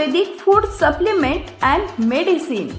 Ayurvedic food supplement and medicine.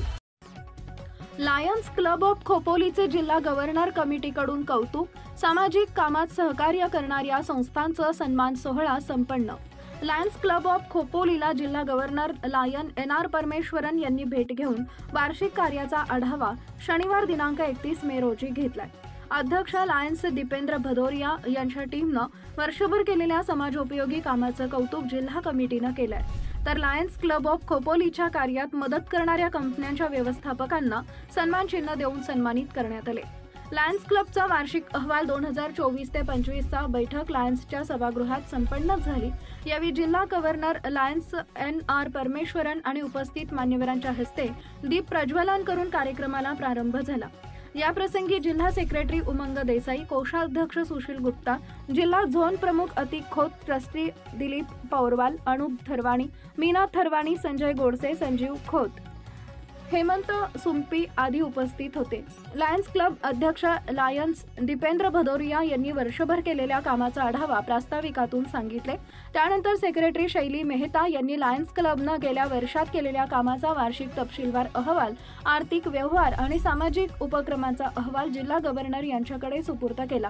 Lions club of खोपोलीचे जिल्हा governor कमिटीकडून कौतुक। सामाजिक कामात सहकार्य करणाऱ्या संस्थांचा सन्मान सोहळा संपन्न। लायन्स क्लब ऑफ खोपोलीला जिल्हा गव्हर्नर लायन एन.आर. परमेश्वरन यांनी भेट घेऊन वार्षिक कार्याचा आढावा शनिवार दिनांक 31 मे रोजी घेतलाय। अध्यक्ष लायन्स दीपेंद्र भदौरिया यांच्या टीमनं वर्षभर केलेल्या समाजोपयोगी कामाचं कौतुक जिल्हा कमिटीनं केलंय, तर लायन्स क्लब ऑफ खोपोलीच्या कार्यात मदत करणाऱ्या कंपन्यांच्या व्यवस्थापकांना सन्मान चिन्ह देऊन सन्मानित करण्यात आले। लायन्स क्लबचा वार्षिक अहवाल 2024 ते 25 चा बैठक लायन्सच्या सभागृहात संपन्न झाली। यावेळी जिल्हा गव्हर्नर लायन्स एन.आर. परमेश्वरन आणि उपस्थित मान्यवरांच्या हस्ते दीप प्रज्वलन करून कार्यक्रमाला प्रारंभ झाला। या प्रसंगी जिल्हा सेक्रेटरी उमंग देसाई, कोषाध्यक्ष सुशील गुप्ता, जिल्हा झोन प्रमुख अतिक खोत, ट्रस्टी दिलीप पौरवाल, अनुप थरवाणी, मीना थरवाणी, संजय गोडसे, संजीव खोत, हेमंत सुंपी आदी उपस्थित होते। लायन्स क्लब अध्यक्ष लायन्स दीपेंद्र भदौरिया यांनी वर्षभर केलेल्या कामाचा आढावा प्रास्ताविकातून सांगितले। त्यानंतर सेक्रेटरी शैली मेहता यांनी लायन्स क्लबनं गेल्या वर्षात केलेल्या कामाचा वार्षिक तपशीलवार अहवाल, आर्थिक व्यवहार आणि सामाजिक उपक्रमांचा अहवाल जिल्हा गव्हर्नर यांच्याकडे सुपूर्द केला।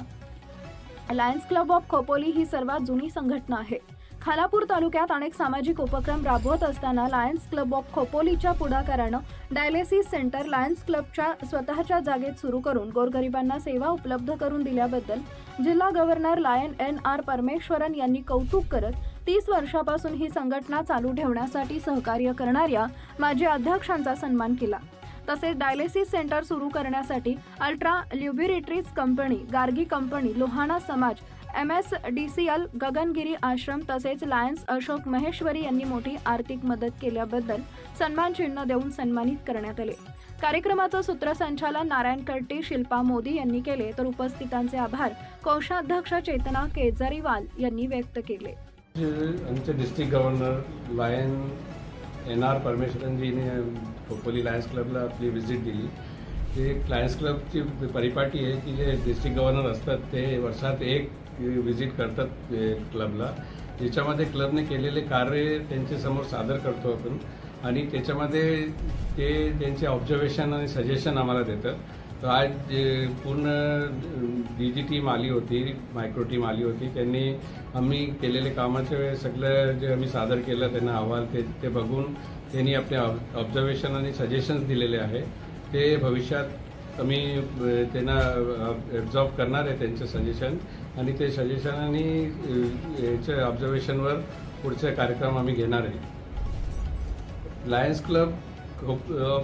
लायन्स क्लब ऑफ खोपोली ही सर्वात जुनी संघटना आहे। खालापूर तालुक्यात अनेक सामाजिक उपक्रम राबवत असताना लायन्स क्लब ऑफ खोपोलीच्या पुढाकारानं डायलिसिस सेंटर लायन्स क्लबच्या स्वतःच्या जागेत सुरू करून गोरगरिबांना सेवा उपलब्ध करून दिल्याबद्दल जिल्हा गव्हर्नर लायन एन.आर. परमेश्वरन यांनी कौतुक करत 30 वर्षापासून ही संघटना चालू ठेवण्यासाठी सहकार्य करणाऱ्या माजी अध्यक्षांचा सन्मान केला। तसेच डायलिसिस सेंटर सुरू करण्यासाठी अल्ट्रा ल्युबिरिट्रीज company, Gargi company, Lohana Samaj, MSDCL, Gagangiri आश्रम तसेच लायन्स अशोक महेश्वरी यांनी मोठी आर्थिक मदत केल्याबद्दल सन्मान चिन्ह देऊन सन्मानित करण्यात आले। कार्यक्रमाचं सूत्रसंचालन नारायण कर्टी, शिल्पा मोदी यांनी केले, तर उपस्थितांचे आभार कोषाध्यक्ष चेतना केजरीवाल यांनी व्यक्त केले। आमचे डिस्ट्रिक्ट गव्हर्नर लायन एन.आर. परमेश्वरनजीने खोपोली लायन्स क्लबला आपली व्हिजिट दिली। एक लायन्स क्लबची परिपाटी आहे की जे डिस्ट्रिक्ट गव्हर्नर असतात ते वर्षात एक व्हिजिट करतात क्लबला, ज्याच्यामध्ये क्लबने केलेले कार्य त्यांच्या समोर सादर करतो आपण आणि त्याच्यामध्ये ते त्यांचे ऑब्झर्वेशन आणि सजेशन आम्हाला देतात। तर आज पूर्ण DG टीम आली होती, मायक्रो टीम आली होती, त्यांनी आम्ही केलेले कामाचे सगळं जे आम्ही सादर केलं त्यांना अहवाल ते बघून त्यांनी आपले ऑब्झर्वेशन आणि सजेशन्स दिलेले आहे। ते भविष्यात आम्ही त्यांना ॲब्झॉर्ब करणार आहे त्यांचे सजेशन आणि ते सजेशन आणि याच्या ऑब्झर्वेशनवर पुढचे कार्यक्रम आम्ही घेणार आहे। लायन्स क्लब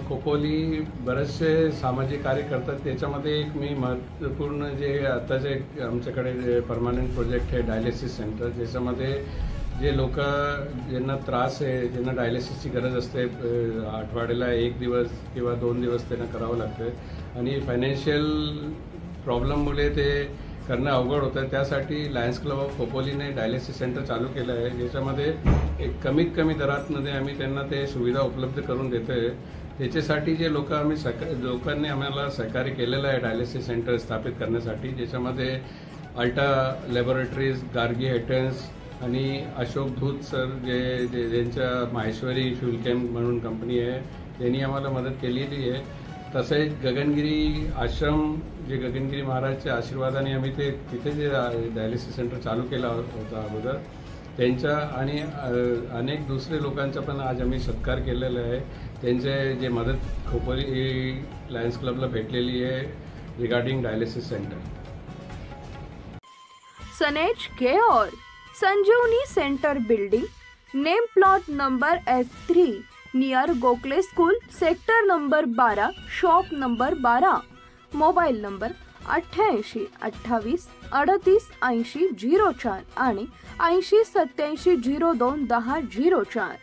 खोपोली बरेचसे सामाजिक कार्य करतात, त्याच्यामध्ये एक मी महत्त्वपूर्ण जे आताचे आमच्याकडे परमनंट प्रोजेक्ट आहे डायलिसिस सेंटर, ज्याच्यामध्ये जे लोक ज्यांना त्रास आहे, ज्यांना डायलिसिसची गरज असते, आठवड्याला 1 दिवस किंवा 2 दिवस त्यांना करावं लागतं आणि फायनान्शियल प्रॉब्लेममुळे ते करणं अवघड होतं। त्यासाठी लायन्स क्लब ऑफ खोपोलीने डायलिसिस सेंटर चालू केलं आहे, ज्याच्यामध्ये एक कमीत कमी दरातमध्ये आम्ही त्यांना ते सुविधा उपलब्ध करून देतो आहे। त्याच्यासाठी जे लोकांनी आम्हाला सहकार्य केलेलं आहे डायलिसिस सेंटर स्थापित करण्यासाठी, ज्याच्यामध्ये अल्ट्रा लॅबोरेटरीज, गार्गी हेटन्स आणि अशोक धूत सर जे ज्यांच्या माहेश्वरी फ्युल कॅम्प म्हणून कंपनी आहे, त्यांनी आम्हाला मदत केलेली आहे। तसेच गगनगिरी आश्रम, जे गगनगिरी महाराजच्या आशीर्वादाने आम्ही तिथे जे डायलिसिस सेंटर चालू केला होता अगोदर, त्यांच्या आणि अनेक दुसरे लोकांचा पण आज आम्ही सत्कार केलेला आहे। त्यांचे जे मदत खोपोली लायन्स क्लबला भेटलेली आहे रिगार्डिंग डायलिसिस सेंटर। सनेज care Sanjeevani centre building, name plot number F3 near Gokhale school, sector number 12, shop number 12, mobile number 88 28 38 80 04 आणि 80 87 02 10 04।